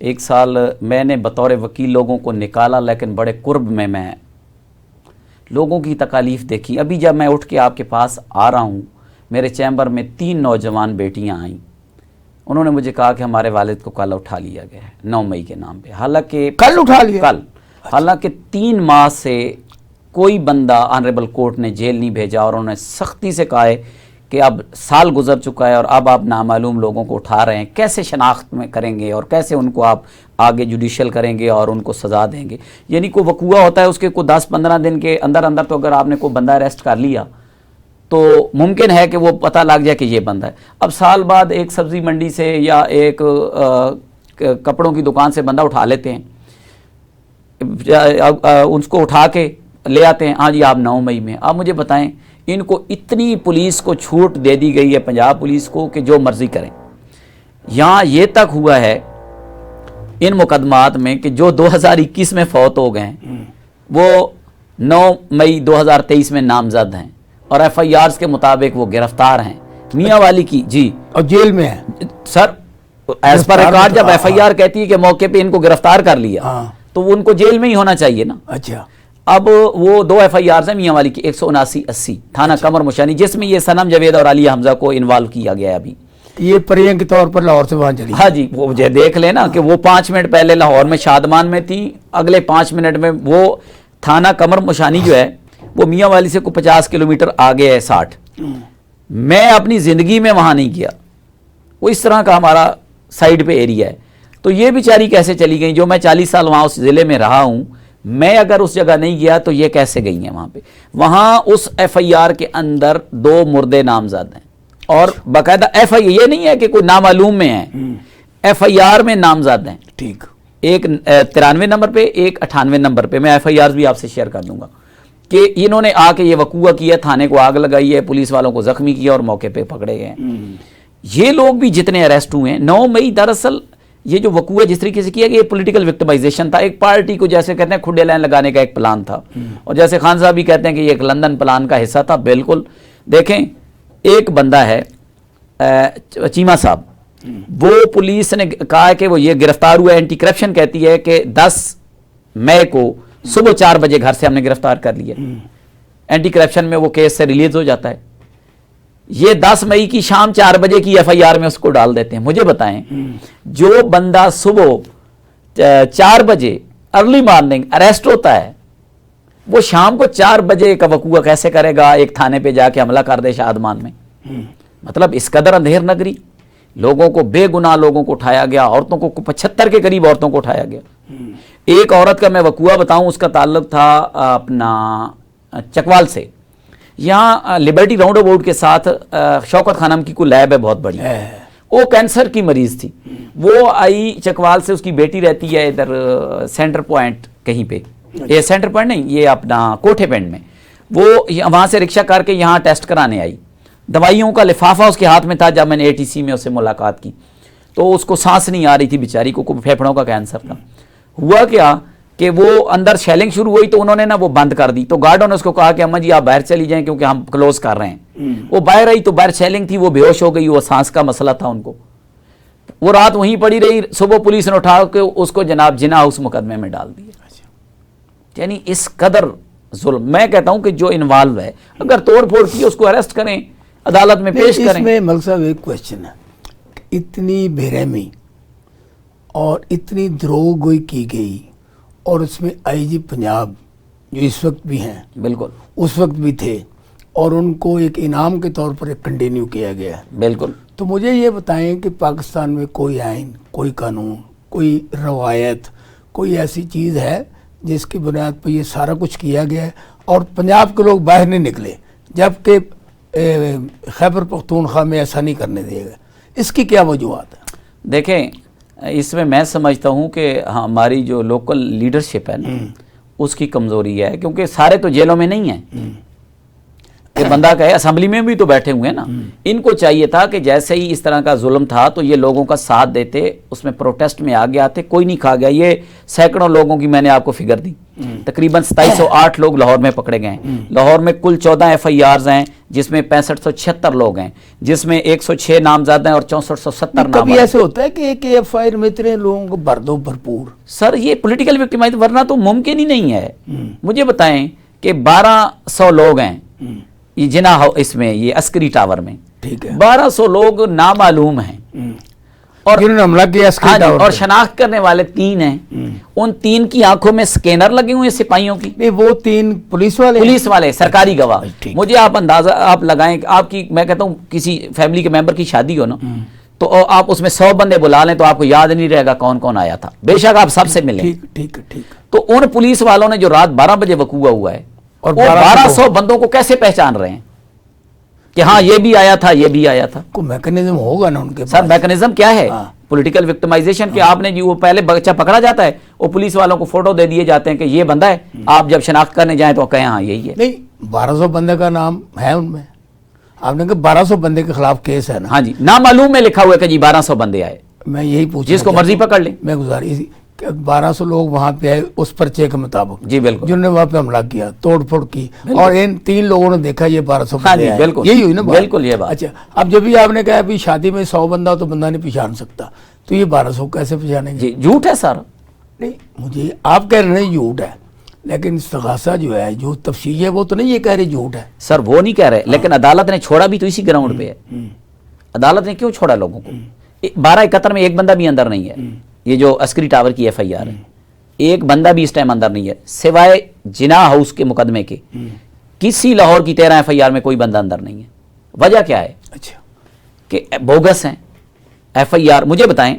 1 سال میں نے بطور وکیل لوگوں کو نکالا، لیکن بڑے قرب میں لوگوں کی تکالیف دیکھی. ابھی جب میں اٹھ کے آپ کے پاس آ رہا ہوں، میرے چیمبر میں 3 نوجوان بیٹیاں آئیں. انہوں نے مجھے کہا کہ ہمارے والد کو کل اٹھا لیا گیا ہے 9 مئی کے نام پہ. حالانکہ کل اٹھا لیا؟ کل. حالانکہ 3 ماہ سے کوئی بندہ آنریبل کورٹ نے جیل نہیں بھیجا، اور انہوں نے سختی سے کہا ہے کہ اب سال گزر چکا ہے اور اب آپ نامعلوم لوگوں کو اٹھا رہے ہیں، کیسے شناخت میں کریں گے اور کیسے ان کو آپ آگے جوڈیشل کریں گے اور ان کو سزا دیں گے. یعنی کوئی وقوع ہوتا ہے اس کے کوئی 10-15 دن کے اندر اندر تو اگر آپ نے کوئی بندہ اریسٹ کر لیا تو ممکن ہے کہ وہ پتہ لگ جائے کہ یہ بندہ ہے. اب سال بعد ایک سبزی منڈی سے یا ایک کپڑوں کی دکان سے بندہ اٹھا لیتے ہیں، ان کو اٹھا کے لے آتے ہیں، ہاں جی آپ 9 مئی میں. آپ مجھے بتائیں، ان کو اتنی پولیس کو چھوٹ دے دی گئی ہے، پنجاب پولیس کو، کہ جو مرضی کریں. یہاں یہ تک ہوا ہے ان مقدمات میں کہ جو 2021 میں فوت ہو گئے ہیں وہ 9 مئی 2023 میں نامزد ہیں، اور ایف آئی آرز کے مطابق وہ گرفتار ہیں. میاں والی کی جی اور جیل میں ہے سر، ایز پر ریکارڈ جب ایف آئی آر کہتی ہے کہ موقع پہ ان کو گرفتار کر لیا تو وہ ان کو جیل میں ہی ہونا چاہیے نا. اچھا، اب وہ 2 ایف آئی آرز ہیں میاں والی کی، 179-80 تھانہ قمر مشانی، جس میں یہ صنم جاوید اور عالیہ حمزہ کو انوالو کیا گیا ہے. ابھی یہ پریاں کے طور پر لاہور سے وہاں چلی. ہاں جی، وہ دیکھ لیں نا کہ وہ 5 منٹ پہلے لاہور میں شادمان میں تھی، اگلے 5 منٹ میں وہ تھانہ قمر مشانی جو ہے وہ میاں والی سے کو 50 کلومیٹر آگے ہے، 60. میں اپنی زندگی میں وہاں نہیں گیا، وہ اس طرح کا ہمارا سائڈ پہ ایریا ہے. تو یہ بیچاری کیسے چلی گئی؟ جو میں 40 سال وہاں اس ضلع میں رہا ہوں، میں اگر اس جگہ نہیں گیا تو یہ کیسے گئی ہیں وہاں پہ؟ وہاں اس ایف آئی آر کے اندر 2 مردے نامزد ہیں، اور باقاعدہ ایف آئی، یہ نہیں ہے کہ کوئی نامعلوم میں ہیں، ایف آئی آر میں نامزد ہیں. ٹھیک، ایک 93 نمبر پہ، ایک 98 نمبر پہ. میں ایف آئی آر بھی آپ سے شیئر کر دوں گا کہ انہوں نے آ کے یہ وقوع کیا، تھانے کو آگ لگائی ہے، پولیس والوں کو زخمی کیا اور موقع پہ پکڑے گئے. یہ لوگ بھی جتنے اریسٹ ہوئے ہیں 9 مئی، دراصل یہ جو وقوع جس طریقے سے کیا گیا، یہ پولیٹیکل وکٹمائزیشن تھا. ایک پارٹی کو جیسے کہتے ہیں کھڈے لائن لگانے کا ایک پلان تھا، اور جیسے خان صاحب بھی کہتے ہیں کہ یہ ایک لندن پلان کا حصہ تھا. بالکل. دیکھیں، ایک بندہ ہے چیمہ صاحب، وہ پولیس نے کہا کہ وہ یہ گرفتار ہوا ہے، اینٹی کرپشن کہتی ہے کہ 10 مئی کو صبح 4 بجے گھر سے ہم نے گرفتار کر لیا. اینٹی کرپشن میں وہ کیس سے ریلیز ہو جاتا ہے. یہ 10 مئی کی شام 4 بجے کی ایف آئی آر میں اس کو ڈال دیتے ہیں. مجھے بتائیں، جو بندہ صبح 4 بجے ارلی مارننگ اریسٹ ہوتا ہے، وہ شام کو 4 بجے کا وقوع کیسے کرے گا ایک تھانے پہ جا کے حملہ کر دے شادمان میں؟ مطلب اس قدر اندھیر نگری، لوگوں کو، بے گناہ لوگوں کو اٹھایا گیا، عورتوں کو 75 کے قریب عورتوں کو اٹھایا گیا. ایک عورت کا میں وقوع بتاؤں، اس کا تعلق تھا اپنا چکوال سے. یہاں لبرٹی راؤنڈ اباؤٹ کے ساتھ شوکت خانم کی کوئی لیب ہے بہت بڑی، وہ کینسر کی مریض تھی. وہ آئی چکوال سے، اس کی بیٹی رہتی ہے ادھر سینٹر پوائنٹ کہیں پہ، یہ سینٹر پوائنٹ نہیں، یہ اپنا کوٹھے پینڈ میں. وہ وہاں سے رکشہ کر کے یہاں ٹیسٹ کرانے آئی. دوائیوں کا لفافہ اس کے ہاتھ میں تھا. جب میں نے اے ٹی سی میں اس سے ملاقات کی تو اس کو سانس نہیں آ رہی تھی بیچاری کو، پھیپھڑوں کا کینسر تھا. ہوا کیا کہ وہ اندر شیلنگ شروع ہوئی تو انہوں نے نا وہ بند کر دی. تو گارڈوں نے اس کو کہا کہ اماں جی آپ باہر چلی جائیں کیونکہ ہم کلوز کر رہے ہیں. وہ باہر آئی تو باہر شیلنگ تھی، وہ بے ہوش ہو گئی، وہ سانس کا مسئلہ تھا ان کو. وہ رات وہیں پڑی رہی. صبح پولیس نے اٹھا کے اس کو جناب جناح اس مقدمے میں ڈال دیا. یعنی اس قدر ظلم. میں کہتا ہوں کہ جو انوالو ہے، اگر توڑ پھوڑ کی اس کو اریسٹ کریں، عدالت میں پیش کریں. اس میں ملک صاحب ایک کوشچن ہے، اتنی بے رحمی اور اتنی دروغ گوئی کی گئی، اور اس میں آئی جی پنجاب جو اس وقت بھی ہیں، بالکل اس وقت بھی تھے، اور ان کو ایک انعام کے طور پر کنٹینیو کیا گیا ہے. بالکل. تو مجھے یہ بتائیں کہ پاکستان میں کوئی آئین، کوئی قانون، کوئی روایت، کوئی ایسی چیز ہے جس کی بنیاد پر یہ سارا کچھ کیا گیا ہے اور پنجاب کے لوگ باہر نہیں نکلے، جبکہ خیبر پختونخوا میں ایسا نہیں کرنے دے گا؟ اس کی کیا وجوہات ہے؟ دیکھیں، اس میں سمجھتا ہوں کہ ہماری جو لوکل لیڈرشپ ہے نا، اس کی کمزوری ہے، کیونکہ سارے تو جیلوں میں نہیں ہیں. یہ بندہ کہے اسمبلی میں بھی تو بیٹھے ہوئے ہیں نا, ان کو چاہیے تھا کہ جیسے ہی اس طرح کا ظلم تھا تو یہ لوگوں کا ساتھ دیتے, اس میں پروٹیسٹ میں آگے آتے, کوئی نہیں کھا گیا. یہ سینکڑوں لوگوں کی میں نے آپ کو فگر دی, تقریباً 2708 لوگ لاہور میں پکڑے گئے ہیں. لاہور میں کل 14 FIRs ہیں جس میں 6576 لوگ ہیں, جس میں 106 نامزد ہیں اور 6470 نامزد. کبھی ایسے ہوتا ہے کہ ایک FIR میں اتنے لوگوں کو بھر دو بھرپور. سر یہ پولیٹیکل وکٹمائز, ورنہ تو ممکن ہی نہیں ہے. مجھے بتائیں کہ 1200 لوگ ہیں یہ جناح اس میں یہ عسکری ٹاور میں, ٹھیک ہے, 1200 لوگ نامعلوم ہیں اور جنہوں نے حملہ کیا عسکری ٹاور اور پہ. شناخت کرنے والے 3 ہیں. ان 3 کی آنکھوں میں سکینر لگے ہوئے ہیں سپاہیوں کی. نہیں وہ 3 پولیس والے, پولیس والے سرکاری گواہ. ٹھیک. مجھے آپ اندازہ آپ لگائیں کہ آپ کی, میں کہتا ہوں کسی فیملی کے ممبر کی شادی ہو نا تو آپ اس میں 100 بندے بلا لیں تو آپ کو یاد نہیں رہے گا کون کون آیا تھا, بے شک آپ سب سے ملیں. ٹھیک. تو ان پولیس والوں نے جو رات 12 بجے وقوع ہوا ہے اور 1200 بندوں کو کیسے پہچان رہے ہیں کہ ہاں یہ بھی آیا تھا یہ بھی آیا تھا؟ کوئی میکنزم ہوگا نا ان کے پاس. سر میکنزم کیا ہے؟ پولیٹیکل وکٹمائزیشن کہ آپ نے جو وہ پہلے بچہ پکڑا جاتا ہے وہ پولیس والوں کو فوٹو دے دیے جاتے ہیں کہ یہ بندہ ہے, آپ جب شناخت کرنے جائیں تو کہیں ہاں یہی ہے. نہیں 1200 بندے کا نام ہے ان میں, آپ نے کہا 1200 بندے کے خلاف کیس ہے نا. ہاں جی, نامعلوم میں لکھا ہوا ہے کہ جی 1200 بندے آئے. میں یہی پوچھ, جس کو مرضی پکڑ لیں. میں گزارش 1200 لوگ وہاں پہ آئے اس پرچے کے مطابق, جی بالکل, جنہوں نے وہاں پہ حملہ کیا, توڑ پھوڑ کی, اور ان 3 لوگوں نے دیکھا یہ 1200 بندے آئے. بالکل یہی ہوئی نا بالکل یہ بات. اچھا, اب جب بھی آپ نے کہا ابھی شادی میں 100 بندہ ہو تو بندہ نہیں پہچان سکتا, تو یہ 1200 کیسے پہچانیں گے؟ جی جھوٹ ہے سر. نہیں مجھے آپ کہہ رہے ہیں جھوٹ ہے, لیکن استغاثہ جو ہے جو تفصیل ہے وہ تو نہیں یہ کہہ رہے جھوٹ ہے. سر وہ نہیں کہہ رہے, لیکن عدالت نے چھوڑا بھی تو اسی گراؤنڈ پہ ہے. عدالت نے کیوں چھوڑا لوگوں کو؟ 1271 میں ایک بندہ بھی اندر نہیں ہے. یہ جو عسکری ٹاور کی FIR ہے, ایک بندہ بھی اس ٹائم اندر نہیں ہے سوائے جناح ہاؤس کے مقدمے کے. کسی لاہور کی 13 FIR میں کوئی بندہ اندر نہیں ہے. وجہ کیا ہے؟ اچھا کہ بوگس ہیں FIR. مجھے بتائیں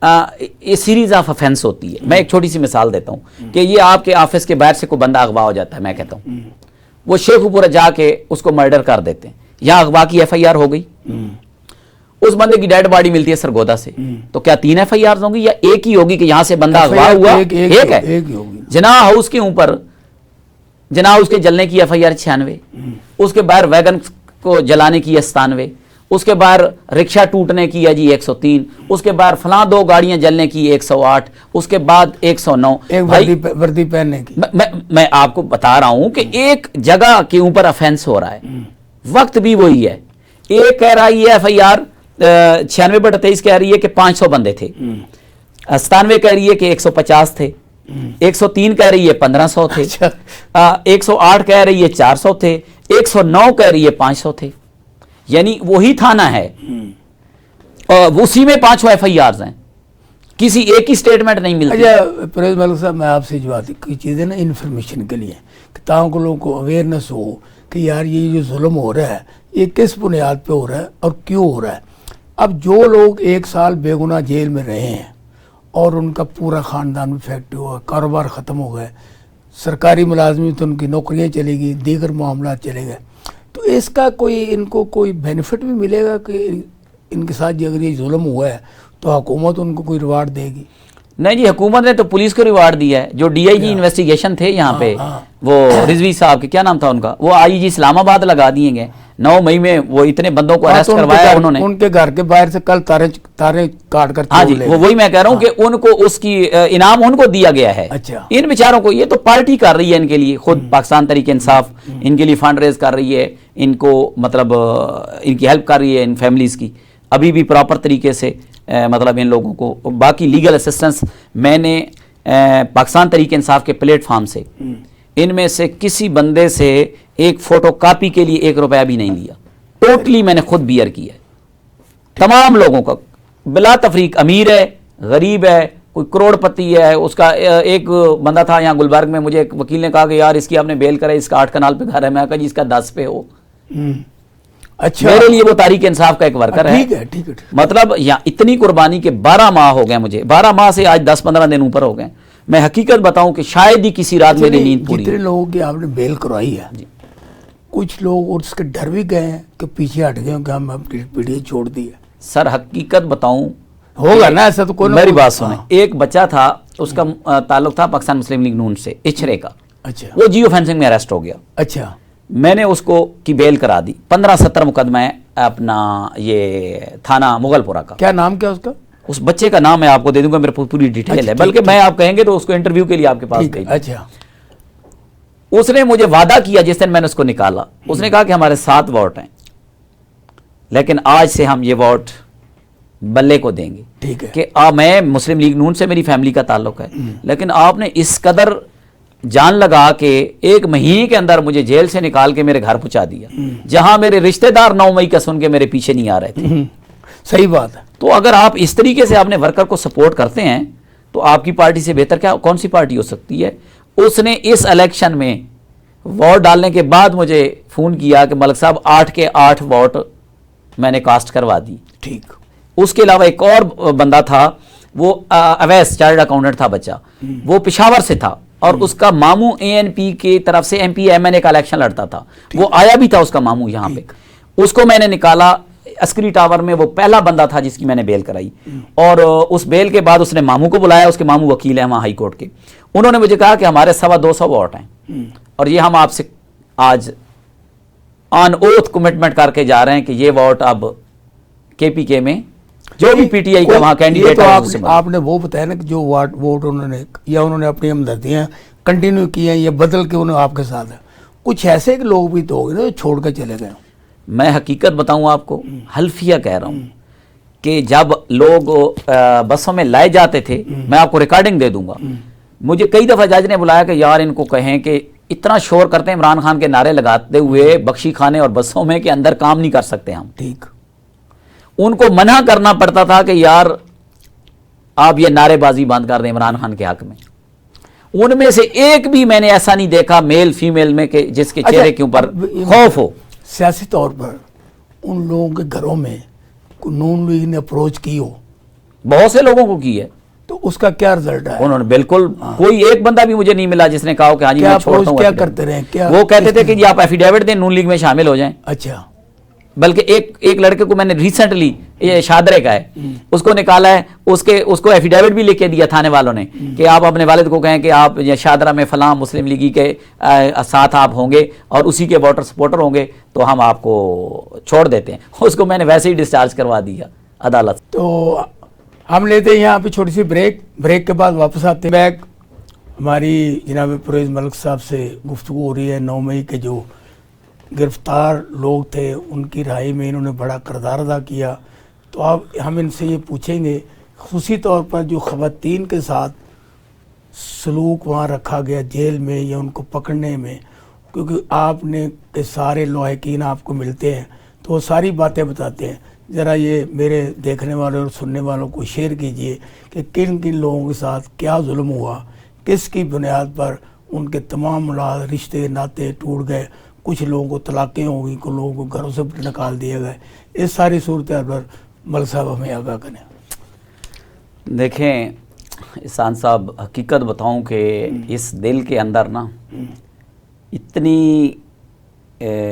یہ سیریز آف افینس ہوتی ہے. میں ایک چھوٹی سی مثال دیتا ہوں کہ یہ آپ کے آفس کے باہر سے کوئی بندہ اغوا ہو جاتا ہے, میں کہتا ہوں وہ شیخو پورہ جا کے اس کو مرڈر کر دیتے ہیں, یہاں اغوا کی FIR ہو گئی, اس بندے کی ڈیڈ باڈی ملتی ہے سرگودا سے, تو کیا 3 FIRs ہوں گی یا ایک ہی ہوگی کہ یہاں سے بندہ اغوا ہوا؟ ایک ہے. جناح ہاؤس کے اوپر جناح ہاؤس کے جلنے کی FIR 96, اس کے باہر ویگن کو جلانے کی 97, اس کے باہر رکشہ ٹوٹنے کی ہے جی 103, اس کے باہر فلاں 2 گاڑیاں جلنے کی 108, اس کے بعد 109. وردی پہننے کی. میں آپ کو بتا رہا ہوں کہ ایک جگہ کے اوپر افینس ہو رہا ہے, وقت بھی وہی ہے. ایک کہہ رہا ہے یہ FIR 96/23 کہہ رہی ہے کہ 500 بندے تھے, 97 کہہ رہی ہے کہ 150 تھے, 103 کہہ رہی ہے 1500 تھے, 108 کہہ رہی ہے 400 تھے, 109 کہہ رہی ہے 500 تھے. یعنی وہی تھانہ ہے, اسی میں 500 FIRs ہیں, کسی ایک ہی سٹیٹمنٹ نہیں ملتی. اچھا پرویز ملک صاحب, میں آپ سے جو آتی کوئی چیزیں نا انفارمیشن کے لیے کہ تاہم کو لوگوں کو اویئرنیس ہو کہ یار یہ جو ظلم ہو رہا ہے یہ کس بنیاد پہ ہو رہا ہے اور کیوں ہو رہا ہے. اب جو لوگ 1 سال بے گناہ جیل میں رہے ہیں اور ان کا پورا خاندان افیکٹ ہوا, کاروبار ختم ہو گئے, سرکاری ملازمت ان کی نوکریاں چلی گئی, دیگر معاملات چلے گئے, تو اس کا کوئی ان کو کوئی بینیفٹ بھی ملے گا کہ ان کے ساتھ اگر یہ ظلم ہوا ہے تو حکومت ان کو کوئی ریوارڈ دے گی؟ نہیں جی, حکومت نے تو پولیس کو ریوارڈ دیا ہے. جو DIG انویسٹیگیشن تھے یہاں پہ, وہ رضوی صاحب کے کیا نام تھا ان کا, وہ IGG اسلام آباد لگا دیے گئے. 9 مئی میں وہ اتنے بندوں کو اریسٹ کروایا انہوں نے. ان کے گھر کے باہر سے کل تارے کاٹ کر, ہاں جی وہی میں کہہ رہا ہوں کہ ان کو اس کی انعام ان کو دیا گیا ہے. اچھا, ان بیچاروں کو, یہ تو پارٹی کر رہی ہے ان کے لیے, خود پاکستان تحریک انصاف ان کے لیے فنڈ ریز کر رہی ہے, ان کو مطلب ان کی ہیلپ کر رہی ہے, ان فیملیز کی ابھی بھی پراپر طریقے سے مطلب ان لوگوں کو. باقی لیگل اسسٹنس میں نے پاکستان تحریک انصاف کے پلیٹ فارم سے ان میں سے کسی بندے سے ایک فوٹو کاپی کے لیے 1 روپیہ بھی نہیں لیا. ٹوٹلی میں نے خود بیئر کیا ہے تمام لوگوں کا بلا تفریق. امیر ہے, غریب ہے, کوئی کروڑ پتی ہے. اس کا ایک بندہ تھا یہاں گلبرگ میں, مجھے ایک وکیل نے کہا کہ یار اس کی آپ نے بیل کرے, اس کا 8 کنال پہ گھر ہے. میں کہا جی اس کا 10 پہ ہو. اچھا, میرے لیے وہ تحریک انصاف کا ایک ورکر ہے. ٹھیک ہے. مطلب یہاں اتنی قربانی کے 12 ماہ ہو گئے مجھے, 12 ماہ سے آج 10-15 دن اوپر ہو گئے. میں حقیقت بتاؤں کہ شاید ہی کسی رات میری نیند پوری. جتنے لوگوں کی آپ نے بیل کروائی ہے, کچھ لوگ اس کے ڈر بھی گئے ہیں کہ پیچھے ہٹ گئے کہ ہم اپنی پیڑھی چھوڑ دی ہے. سر حقیقت بتاؤں ہوگا نا ایسا تو کوئی. میری بات سنیں, ایک بچہ تھا, اس کا تعلق تھا پاکستان مسلم لیگ نون سے, اچھرے کا. اچھا, وہ جیو فینسنگ میں اریسٹ ہو گیا. اچھا, میں نے اس کو کی بیل کرا دی. 15-17 مقدمہ ہے اپنا یہ تھانہ مغل پورہ کا. کیا نام کیا اس کا؟ اس بچے کا نام میں آپ کو دے دوں گا, میرے پوری ڈیٹیل ہے, بلکہ میں آپ کہیں گے تو اس کو انٹرویو کے لیے آپ کے پاس گئی. اچھا. اس نے مجھے وعدہ کیا جس دن میں نے اس کو نکالا, اس نے کہا کہ ہمارے 7 ووٹ ہیں, لیکن آج سے ہم یہ ووٹ بلے کو دیں گے. ٹھیک ہے کہ میں مسلم لیگ نون سے میری فیملی کا تعلق ہے, لیکن آپ نے اس قدر جان لگا کہ 1 مہینے کے اندر مجھے جیل سے نکال کے میرے گھر پہنچا دیا, جہاں میرے رشتہ دار 9 مئی کا سن کے میرے پیچھے نہیں آ رہے تھے. صحیح بات ہے. تو اگر آپ اس طریقے سے اپنے ورکر کو سپورٹ کرتے ہیں تو آپ کی پارٹی سے بہتر کیا کون سی پارٹی ہو سکتی ہے. اس نے اس الیکشن میں ووٹ ڈالنے کے بعد مجھے فون کیا کہ ملک صاحب 8 کے 8 ووٹ میں نے کاسٹ کروا دی. ٹھیک. اس کے علاوہ ایک اور بندہ تھا, وہ اویس چارٹرڈ اکاؤنٹنٹ تھا بچہ, وہ پشاور سے تھا اور اس کا ماموں ANP کی طرف سے MP MNA کا الیکشن لڑتا تھا, وہ آیا بھی تھا اس کا ماموں یہاں پہ. اس کو میں نے نکالا عسکری ٹاور میں, وہ پہلا بندہ تھا جس کی میں نے بیل کرائی, اور اس بیل کے بعد اس نے ماموں کو بلایا, اس کے ماموں وکیل ہیں وہاں ہائی کورٹ کے. انہوں نے مجھے کہا کہ ہمارے 250 ووٹ ہیں اور یہ ہم آپ سے آج آن اوتھ کمٹمنٹ کر کے جا رہے ہیں کہ یہ ووٹ اب KPK میں جو بھی PTI کا وہاں کینڈیڈیٹ ہے. آپ نے وہ بتایا نا کہ جو ووٹ انہوں نے یا انہوں نے اپنی ہمدردیاں کنٹینیو کی ہیں یا بدل کے انہوں آپ کے ساتھ ہیں, کچھ ایسے کہ لوگ بھی تو ہو گئے جو چھوڑ کے چلے گئے. میں حقیقت بتاؤں آپ کو, حلفیہ کہہ رہا ہوں کہ جب لوگ بسوں میں لائے جاتے تھے, میں آپ کو ریکارڈنگ دے دوں گا, مجھے کئی دفعہ جج نے بلایا کہ یار ان کو کہیں کہ اتنا شور کرتے ہیں عمران خان کے نعرے لگاتے ہوئے بخشی خانے اور بسوں میں کہ اندر کام نہیں کر سکتے ہم. ٹھیک. ان کو منع کرنا پڑتا تھا کہ یار آپ یہ نعرے بازی بند کر دیں عمران خان کے حق میں. ان میں سے ایک بھی میں نے ایسا نہیں دیکھا میل فیمیل میں کہ جس کے چہرے کے اوپر خوف ہو. سیاسی طور پر ان لوگوں کے گھروں میں نون لیگ نے اپروچ کی ہو, بہت سے لوگوں کو کی ہے, تو اس کا کیا رزلٹ ہے؟ انہوں نے بالکل کوئی ایک بندہ بھی مجھے نہیں ملا جس نے کہا کہ ہاں جی میں چھوڑتا ہوں. کیا کرتے رہے؟ وہ کہتے تھے کہ جی آپ ایفیڈیوٹ دیں نون لیگ میں شامل ہو جائیں. اچھا. بلکہ ایک لڑکے کو میں نے ریسنٹلی, یہ شادرے کا ہے, اس کو نکالا ہے, اس کو ایفیڈیوٹ بھی لکھ کے دیا تھانے والوں نے کہ آپ اپنے والد کو کہیں کہ آپ شادرہ میں فلاں مسلم لیگی کے ساتھ آپ ہوں گے اور اسی کے ووٹر سپورٹر ہوں گے تو ہم آپ کو چھوڑ دیتے ہیں. اس کو میں نے ویسے ہی ڈسچارج کروا دیا عدالت. تو ہم لیتے ہیں یہاں پہ چھوٹی سی بریک کے بعد واپس آتے ہیں. بیک ہماری جناب پرویز ملک صاحب سے گفتگو ہو رہی ہے. 9 مئی کے جو گرفتار لوگ تھے ان کی رہائی میں انہوں نے بڑا کردار ادا کیا. تو اب ہم ان سے یہ پوچھیں گے خصوصی طور پر جو خواتین کے ساتھ سلوک وہاں رکھا گیا جیل میں یا ان کو پکڑنے میں, کیونکہ آپ نے کہ سارے لاحقین آپ کو ملتے ہیں تو وہ ساری باتیں بتاتے ہیں. ذرا یہ میرے دیکھنے والوں اور سننے والوں کو شیئر کیجئے کہ کن کن لوگوں کے ساتھ کیا ظلم ہوا, کس کی بنیاد پر ان کے تمام ملاد رشتے ناطے ٹوٹ گئے, کچھ لوگوں کو طلاقیں ہو گئی, کچھ لوگوں کو گھروں سے نکال دیا گئے. اس ساری صورتحال پر ملک صاحب ہمیں آگاہ کریں. دیکھیں احسان صاحب, حقیقت بتاؤں کہ اس دل کے اندر نا اتنی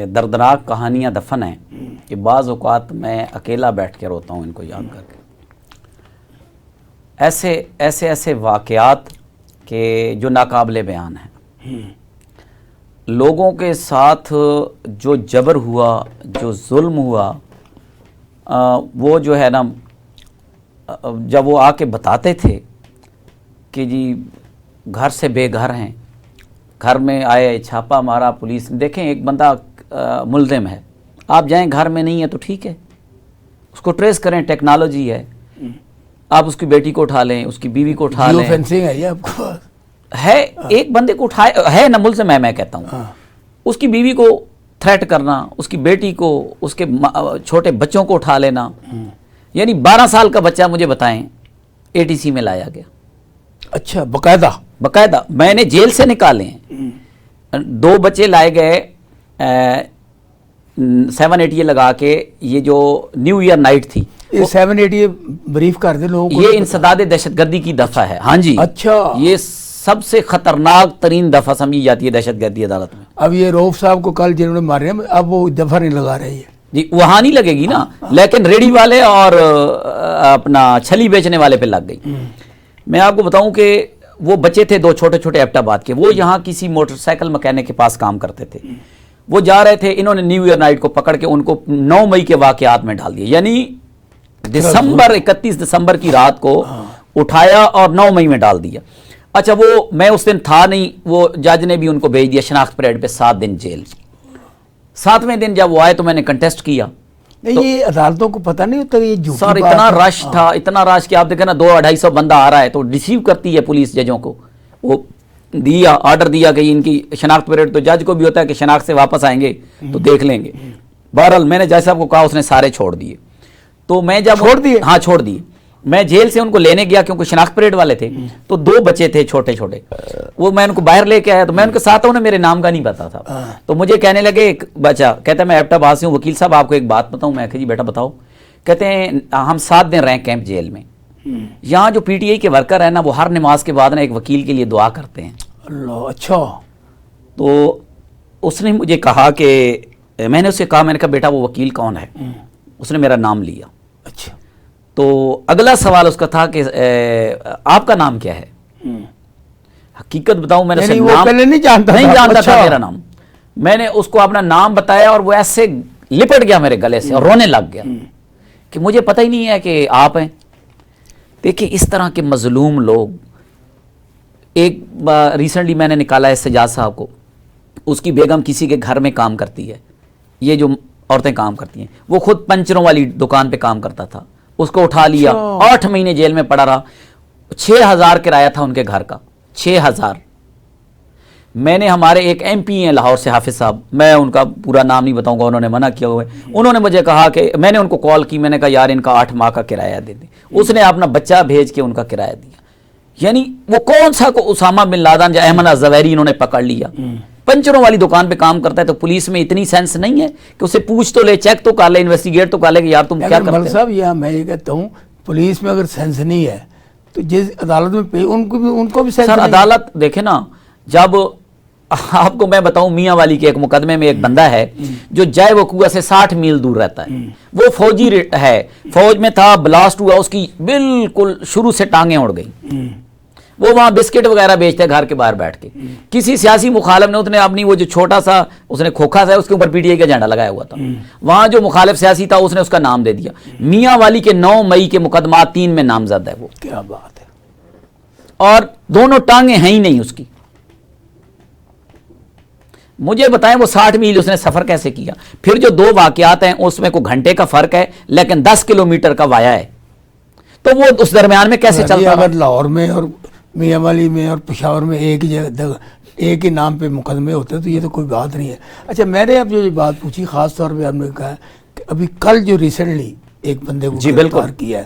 دردناک کہانیاں دفن ہیں کہ بعض اوقات میں اکیلا بیٹھ کے روتا ہوں ان کو یاد کر کے. ایسے واقعات کہ جو ناقابل بیان ہیں. لوگوں کے ساتھ جو جبر ہوا, جو ظلم ہوا, وہ جو ہے نا جب وہ آ کے بتاتے تھے کہ جی گھر سے بے گھر ہیں, گھر میں آئے چھاپا مارا پولیس نے. دیکھیں ایک بندہ ملزم ہے, آپ جائیں گھر میں نہیں ہے تو ٹھیک ہے, اس کو ٹریس کریں, ٹیکنالوجی ہے, آپ اس کی بیٹی کو اٹھا لیں, اس کی بیوی کو اٹھا لیں. فینسنگ ہے یہ آپ کو ہے, ایک بندے کو اٹھائے ہے نا ملزم ہے, میں کہتا ہوں اس کی بیوی کو تھریٹ کرنا, اس کی بیٹی کو, اس کے چھوٹے بچوں کو اٹھا لینا. یعنی 12 سال کا بچہ مجھے بتائیں ATC میں لایا گیا. اچھا, باقاعدہ میں نے جیل سے نکالے ہیں. 2 بچے لائے گئے 780 لگا کے, یہ جو نیو ایئر نائٹ تھی, یہ 780 بریف کر دیں لوگوں کو, یہ انسداد دہشت گردی کی دفعہ ہے. ہاں جی. اچھا, یہ سب سے خطرناک ترین دفعہ سمجھی جاتی ہے دہشت گردی عدالت میں. اب یہ روف صاحب کو کل جنہوں نے مارے ہیں اب وہ دفعہ نہیں لگا رہی ہے جی, وہاں نہیں لگے گی نا, لیکن ریڑھی والے اور اپنا چھلی بیچنے والے پہ لگ گئی. میں آپ کو بتاؤں کہ وہ بچے تھے 2 چھوٹے چھوٹے ایبٹ آباد کے, وہ یہاں کسی موٹر سائیکل مکینک کے پاس کام کرتے تھے. وہ جا رہے تھے, انہوں نے نیو ایئر نائٹ کو پکڑ کے ان کو 9 مئی کے واقعات میں ڈال دیا, یعنی 31 دسمبر کی رات کو اٹھایا اور 9 مئی میں ڈال دیا. اچھا وہ میں اس دن تھا نہیں, وہ جج نے بھی ان کو بھیج دیا شناخت پریڈ پہ 7 دن جیل. 7ویں دن جب وہ آئے تو میں نے کنٹیسٹ کیا. یہ عدالتوں کو پتہ نہیں ہوتا یہ سر اتنا رش تھا, اتنا رش کہ آپ دیکھیں نا 200-250 بندہ آ رہا ہے تو ریسیو کرتی ہے پولیس ججوں کو. وہ دیا آرڈر دیا کہ ان کی شناخت پریڈ, تو جج کو بھی ہوتا ہے کہ شناخت سے واپس آئیں گے تو دیکھ لیں گے. بہرحال میں نے جج صاحب کو کہا, اس نے سارے چھوڑ دیے. تو میں جب چھوڑ دیے, ہاں چھوڑ دیے. میں جیل سے ان کو لینے گیا کیونکہ شناخت پریڈ والے تھے, تو 2 بچے تھے چھوٹے چھوٹے, وہ میں ان کو باہر لے کے آیا تو میں ان کے ساتھ, انہیں میرے نام کا نہیں پتا تھا. تو مجھے کہنے لگے, ایک بچہ کہتا ہے میں ایبٹ آباد سے ہوں, وکیل صاحب آپ کو ایک بات بتاؤں. میں کہ جی بیٹا بتاؤ. کہتے ہیں ہم 7 دن رہے کیمپ جیل میں, یہاں جو پی ٹی آئی کے ورکر ہیں نا وہ ہر نماز کے بعد نا ایک وکیل کے لیے دعا کرتے ہیں. اللہ, اچھا. تو اس نے مجھے کہا کہ میں نے اسے کہا, میں نے کہا بیٹا وہ وکیل کون ہے؟ اس نے میرا نام لیا. اچھا. تو اگلا سوال اس کا تھا کہ آپ کا نام کیا ہے؟ حقیقت بتاؤں میں نے اسے نام پہلے نہیں جانتا تھا میرا نام. میں نے اس کو اپنا نام بتایا اور وہ ایسے لپٹ گیا میرے گلے سے اور رونے لگ گیا کہ مجھے پتہ ہی نہیں ہے کہ آپ ہیں. دیکھیں اس طرح کے مظلوم لوگ. ایک ریسنٹلی میں نے نکالا ہے سجاد صاحب کو, اس کی بیگم کسی کے گھر میں کام کرتی ہے, یہ جو عورتیں کام کرتی ہیں, وہ خود پنچروں والی دکان پہ کام کرتا تھا, اس کو اٹھا لیا, 8 مہینے جیل میں پڑا رہا. 6,000 کرایہ تھا ان کے گھر کا, 6,000. میں نے ہمارے ایک ایم پی ہیں لاہور سے, حافظ صاحب, میں ان کا پورا نام نہیں بتاؤں گا, انہوں نے منع کیا ہوا ہے. انہوں نے مجھے کہا کہ میں نے ان کو کال کی, میں نے کہا یار ان کا 8 ماہ کا کرایہ دے دیں. اس نے اپنا بچہ بھیج کے ان کا کرایہ دیا. یعنی وہ کون سا کو اسامہ بن لادن یا احمد الزویری انہوں نے پکڑ لیا, پنچروں والی دکان پہ کام کرتا ہے. تو پولیس میں اتنی سینس نہیں ہے کہ اسے پوچھ تو لے, چیک تو کر لے, انویسٹیگیٹ تو کر لے کہ یار تم کیا کرتے صاحب. یہ میں یہ کہتا ہوں پولیس میں اگر سینس نہیں ہے تو جس عدالت میں ان کو بھی سینس. سر عدالت دیکھیں نا, جب آپ کو میں بتاؤں میاں والی کے ایک مقدمے میں ایک بندہ ہے جو جائے وقوع سے 60 میل دور رہتا ہے, وہ فوجی ہے, فوج میں تھا, بلاسٹ ہوا, اس کی بالکل شروع سے ٹانگیں اڑ گئی. وہ وہاں بسکٹ وغیرہ بیچتے گھر کے باہر بیٹھ کے. کسی سیاسی مخالف نے, اس نے اپنی وہ جو چھوٹا سا اس نے کھوکھا تھا, اس کے اوپر پی ٹی آئی کا جھنڈا لگایا ہوا تھا. وہاں جو مخالف سیاسی تھا اس نے اس کا نام دے دیا. میاں والی کے 9 مئی کے مقدمات 3 میں نامزد ہے وہ. کیا بات ہے. اور دونوں ٹانگیں ہیں ہی نہیں اس کی. مجھے بتائیں وہ 60 میل اس نے سفر کیسے کیا؟ پھر جو 2 واقعات ہیں اس میں کوئی گھنٹے کا فرق ہے لیکن 10 کلومیٹر کا وایا ہے, تو وہ اس درمیان میں کیسے چلتا؟ اگر لاہور میں اور میاں والی میں اور پشاور میں ایک ہی نام پہ مقدمے ہوتے تو یہ تو کوئی بات نہیں ہے. اچھا میں نے اب جو بات پوچھی خاص طور پہ آپ نے کہا کہ ابھی کل جو ریسنٹلی ایک بندے کو گرفتار کیا ہے,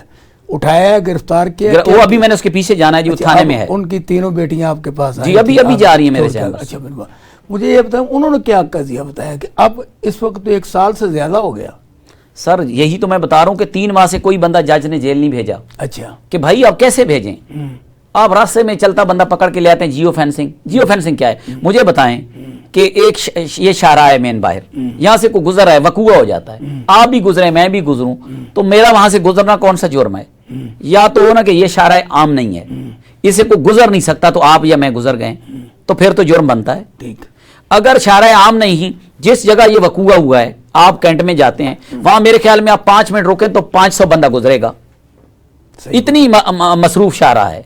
اٹھایا ہے, گرفتار کیا, وہ ابھی میں نے اس کے پیچھے جانا ہے, جو تھانے میں ہے. ان کی 3 بیٹیاں آپ کے پاس جی ابھی جا رہی ہیں میرے چینل. اچھا مجھے یہ بتائیں انہوں نے کیا قضیہ بتایا کہ اب اس وقت تو 1 سال سے زیادہ ہو گیا. سر یہی تو میں بتا رہا ہوں کہ 3 ماہ سے کوئی بندہ جج نے جیل نہیں بھیجا. اچھا کہ بھائی آپ کیسے بھیجیں؟ آپ راستے میں چلتا بندہ پکڑ کے لے آتے ہیں. جیو فینسنگ. جیو فینسنگ کیا ہے مجھے بتائیں کہ ایک یہ شارع ہے مین باہر, یہاں سے کوئی گزر رہا ہے, وقوع ہو جاتا ہے, آپ بھی گزرے میں بھی گزروں, تو میرا وہاں سے گزرنا کون سا جرم ہے؟ یا تو نا کہ یہ شارع عام نہیں ہے, اسے کوئی گزر نہیں سکتا, تو آپ یا میں گزر گئے تو پھر تو جرم بنتا ہے. ٹھیک. اگر شارع عام نہیں, جس جگہ یہ وقوع ہوا ہے آپ کینٹ میں جاتے ہیں, وہاں میرے خیال میں آپ 5 منٹ روکیں تو 500 بندہ گزرے گا, اتنی مصروف شارع ہے.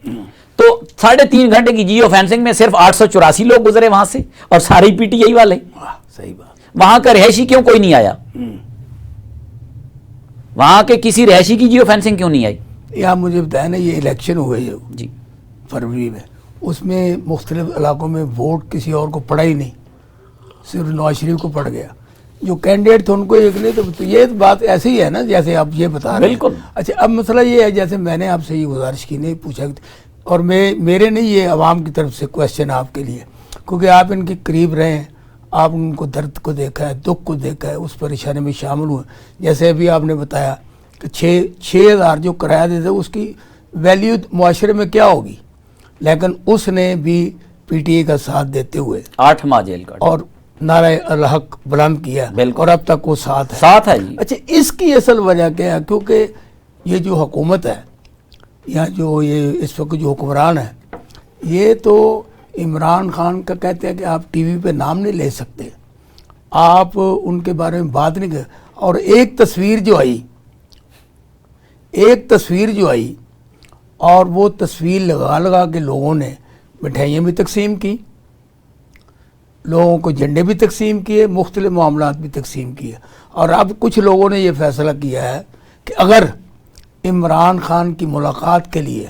تو 3.5 گھنٹے کی جیو فینسنگ میں صرف 884 لوگ گزرے وہاں سے, اور ساری پی ٹی آئی والے. صحیح بات. وہاں کا رہائشی کیوں کوئی نہیں آیا؟ وہاں کے کسی رہائشی کی جیو فینسنگ کیوں نہیں آئی؟ یہ آپ مجھے بتائیں نا, یہ الیکشن ہوئے جی فروری میں, اس میں مختلف علاقوں میں ووٹ کسی اور کو پڑا ہی نہیں, صرف نواز شریف کو پڑ گیا. جو کینڈیڈیٹ تھے ان کو ایک نہیں, تو یہ بات ایسی ہی ہے نا جیسے آپ یہ بتا رہے ہیں. بالکل. اچھا اب مسئلہ یہ ہے, جیسے میں نے آپ سے یہ گزارش کی, نہیں پوچھا, اور میرے نہیں, یہ عوام کی طرف سے کویسچن آپ کے لیے, کیونکہ آپ ان کے قریب رہے ہیں, آپ ان کو درد کو دیکھا ہے, دکھ کو دیکھا ہے, اس پریشانی میں شامل ہوئے. جیسے ابھی آپ نے بتایا کہ 6,000 جو کرایہ دیتے اس کی ویلیو معاشرے میں کیا ہوگی, لیکن اس نے بھی پی ٹی آئی کا ساتھ دیتے ہوئے 8 ماہ جیل کا اور نعرہ الحق بلند کیا, اور اب تک وہ ساتھ ہے. جی. اچھا اس کی اصل وجہ کیا ہے؟ کیونکہ یہ جو حکومت ہے یا جو یہ اس وقت جو حکمران ہے, یہ تو عمران خان کا کہتے ہیں کہ آپ ٹی وی پہ نام نہیں لے سکتے, آپ ان کے بارے میں بات نہیں کر. اور ایک تصویر جو آئی اور وہ تصویر لگا کے لوگوں نے مٹھائیاں بھی تقسیم کی, لوگوں کو جھنڈے بھی تقسیم کیے, مختلف معاملات بھی تقسیم کیے. اور اب کچھ لوگوں نے یہ فیصلہ کیا ہے کہ اگر عمران خان کی ملاقات کے لیے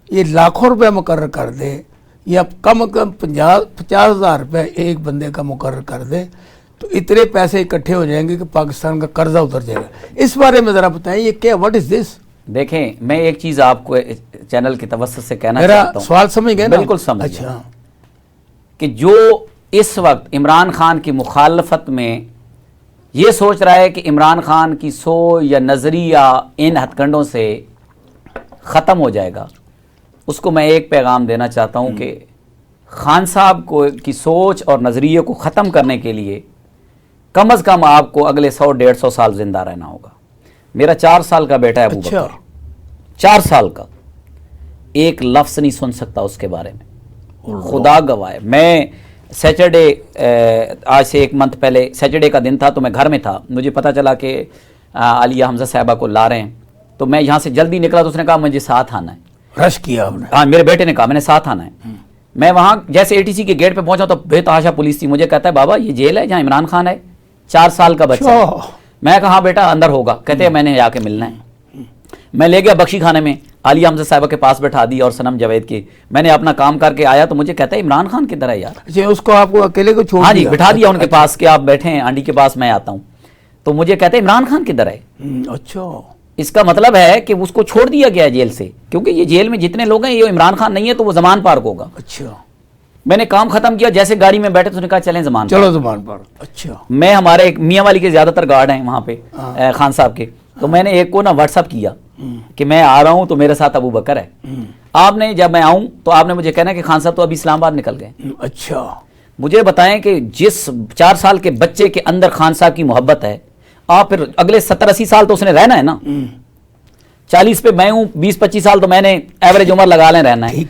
یہ لاکھوں روپے مقرر کر دے یا کم از کم 50,000 روپے ایک بندے کا مقرر کر دے تو اتنے پیسے اکٹھے ہو جائیں گے کہ پاکستان کا قرضہ اتر جائے گا. اس بارے میں ذرا بتائیں یہ کیا, واٹ از دس؟ دیکھیں میں ایک چیز آپ کو چینل کی توسط سے کہنا میرا چاہتا ہوں. سوال سمجھ گئے نا؟ بالکل سمجھ گیا. اچھا, کہ جو اس وقت عمران خان کی مخالفت میں یہ سوچ رہا ہے کہ عمران خان کی سوچ یا نظریہ ان ہتھ کنڈوں سے ختم ہو جائے گا, اس کو میں ایک پیغام دینا چاہتا ہوں کہ خان صاحب کی سوچ اور نظریے کو ختم کرنے کے لیے کم از کم آپ کو اگلے 100-150 سال زندہ رہنا ہوگا. میرا 4 سال کا بیٹا ہے ابو بکر, 4 سال کا, ایک لفظ نہیں سن سکتا اس کے بارے میں, خدا گواہ ہے. میں سیٹرڈے, آج سے 1 منتھ پہلے سیٹرڈے کا دن تھا تو میں گھر میں تھا, مجھے پتا چلا کہ عالیہ حمزہ صاحبہ کو لا رہے ہیں, تو میں یہاں سے جلدی نکلا تو اس نے کہا مجھے ساتھ آنا ہے. رش کیا آپ نے؟ ہاں, میرے بیٹے نے کہا میں نے ساتھ آنا ہے. میں وہاں جیسے ATC کے گیٹ پہ پہنچا تو بے تحاشا پولیس تھی. مجھے کہتا ہے بابا یہ جیل ہے جہاں عمران خان ہے, 4 سال کا بچہ ہے. میں کہا ہاں بیٹا اندر ہوگا. کہتے ہیں میں نے جا کے ملنا ہے. میں لے گیا بخشی خانے میں, عالیہ حمزہ صاحبہ کے پاس بٹھا دی اور صنم جاوید کے. میں نے اپنا کام کر کے آیا تو مجھے کہتا ہے عمران خان کدھر ہے یار؟ اچھا, اس کو آپ کو اکیلے کو چھوڑ ہاں جی, بٹھا دیا ان کے پاس کہ آپ بیٹھے ہیں آنٹی کے پاس, میں آتا ہوں. تو مجھے کہتے ہیں عمران خان کدھر ہے؟ اچھا, اس کا مطلب ہے کہ اس کو چھوڑ دیا گیا ہے جیل سے, کیونکہ یہ جیل میں جتنے لوگ ہیں یہ عمران خان نہیں ہے تو وہ زمان پارک ہوگا. اچھا, میں نے کام ختم کیا, جیسے گاڑی میں بیٹھے تو نے کہا چلیں زمان پارک. چلو زمان پارک. اچھا, میں ہمارے ایک میاں والی کے زیادہ تر گارڈ ہیں وہاں پہ خان صاحب کے, تو میں نے ایک کو نا واٹس اپ کیا کہ میں آ رہا ہوں تو میرے ساتھ ابو بکر ہے. آپ نے جب میں آؤں تو آپ نے مجھے کہنا کہ خان صاحب تو ابھی اسلام آباد نکل گئے. اچھا, مجھے بتائیں کہ جس 4 سال کے بچے کے اندر خان صاحب کی محبت ہے, آپ پھر اگلے 70-80 سال تو اس نے رہنا ہے نا. 40 پہ میں ہوں, 20-25 سال تو میں نے ایوریج عمر لگا لیں رہنا ہے.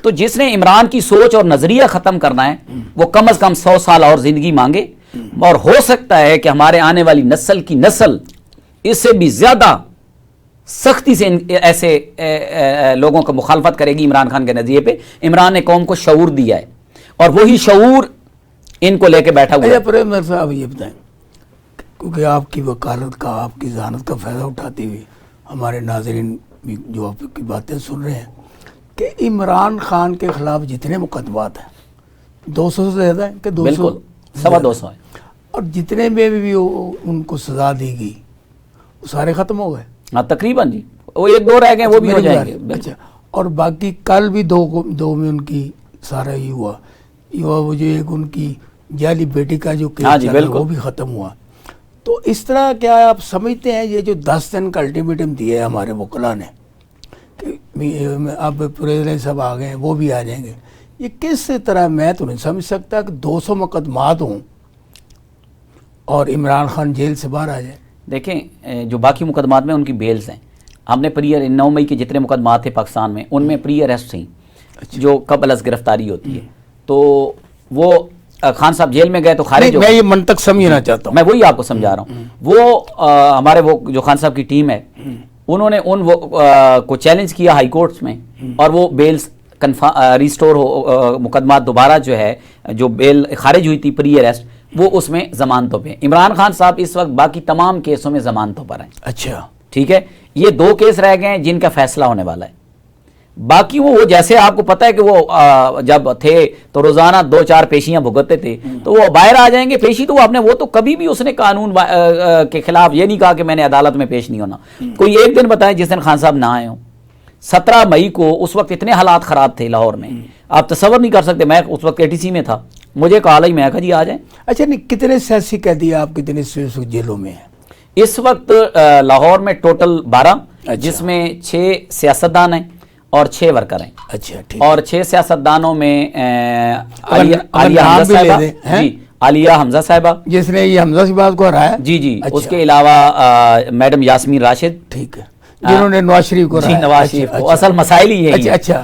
تو جس نے عمران کی سوچ اور نظریہ ختم کرنا ہے وہ کم از کم 100 سال اور زندگی مانگے, اور ہو سکتا ہے کہ ہمارے آنے والی نسل کی نسل اس سے بھی زیادہ سختی سے ایسے لوگوں کا مخالفت کرے گی عمران خان کے نظریے پہ. عمران نے قوم کو شعور دیا ہے اور وہی شعور ان کو لے کے بیٹھا ہوا ہے. پریمر صاحب یہ بتائیں, کیونکہ آپ کی وکالت کا, آپ کی ذہانت کا فائدہ اٹھاتے ہوئے ہمارے ناظرین بھی جو آپ کی باتیں سن رہے ہیں کہ عمران خان کے خلاف جتنے مقدمات ہیں 200 سے زیادہ ہیں کہ 200؟ بالکل 250 ہیں, اور جتنے میں بھی ان کو سزا دی گئی وہ سارے ختم ہو گئے. ہاں تقریباً جی, وہ 1-2 رہ گئے وہ بھی ہو جائیں گے. اچھا, اور باقی کل بھی 2 میں ان کی سارا یہ ہوا وہ جو ایک ان کی جعلی بیٹی کا جو کیس چلا وہ بھی ختم ہوا. تو اس طرح کیا آپ سمجھتے ہیں یہ جو 10 دن کا الٹیمیٹم دیا ہے ہمارے وکلا نے کہ اب پریزیڈنٹ صاحب آ گئے ہیں وہ بھی آ جائیں گے, یہ کس طرح؟ میں تو نہیں سمجھ سکتا کہ 200 مقدمات ہوں اور عمران خان جیل سے باہر آ جائے. دیکھیں جو باقی مقدمات میں ان کی بیلز ہیں, ہم نے پری 9 مئی کے جتنے مقدمات تھے پاکستان میں ان میں پری اریسٹ تھیں جو قبل از گرفتاری ہوتی ہے, تو وہ خان صاحب جیل میں گئے تو خارج ہو. میں یہ منطق سمجھنا چاہتا ہوں, میں وہی آپ کو سمجھا رہا ہوں. وہ ہمارے وہ جو خان صاحب کی ٹیم ہے انہوں نے ان کو چیلنج کیا ہائی کورٹس میں, اور وہ بیلز ریسٹور ہو, مقدمات دوبارہ جو ہے جو بیل خارج ہوئی تھی پری اریسٹ وہ اس میں ضمانتوں پہ. عمران خان صاحب اس وقت باقی تمام کیسوں میں ضمانتوں پر ہیں. اچھا ٹھیک ہے, یہ 2 کیس رہ گئے ہیں جن کا فیصلہ ہونے والا ہے. باقی وہ جیسے آپ کو پتہ ہے کہ وہ جب تھے تو روزانہ 2-4 پیشیاں بھگتتے تھے, تو وہ باہر آ جائیں گے. پیشی تو وہ تو کبھی بھی اس نے قانون کے خلاف یہ نہیں کہا کہ میں نے عدالت میں پیش نہیں ہونا. کوئی ایک دن بتائیں جس دن خان صاحب نہ آئے ہوں. 17 مئی کو اس وقت اتنے حالات خراب تھے لاہور میں, آپ تصور نہیں کر سکتے. میں اس وقت ATC میں تھا, مجھے کہا ہی میں کہا جی آ جائیں. اچھا نہیں, کتنے سیاسی قیدی آپ کتنے جیلوں میں ہیں اس وقت؟ لاہور میں ٹوٹل 12 جس میں 6 سیاستدان ہیں اور 6 ورکر ہیں. اچھا ٹھیک. اور 6 سیاستدانوں میں عالیہ حمزہ صاحبہ, جی عالیہ حمزہ صاحبہ جس نے یہ حمزہ صاحب کو ہرایا, جی. اس کے علاوہ میڈم یاسمین راشد, ٹھیک ہے, جنہوں نے نواز شریف کو جی نواز شریف کو. اصل مسائل ہی ہے. اچھا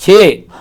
6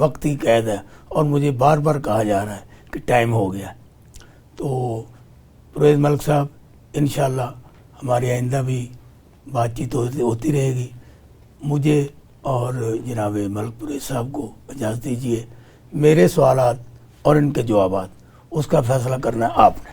وقتی قید ہے اور مجھے بار بار کہا جا رہا ہے کہ ٹائم ہو گیا. تو پرویز ملک صاحب انشاءاللہ ہماری آئندہ بھی بات چیت ہوتی رہے گی. مجھے اور جناب ملک پرویز صاحب کو اجازت دیجیے. میرے سوالات اور ان کے جوابات اس کا فیصلہ کرنا ہے آپ نے.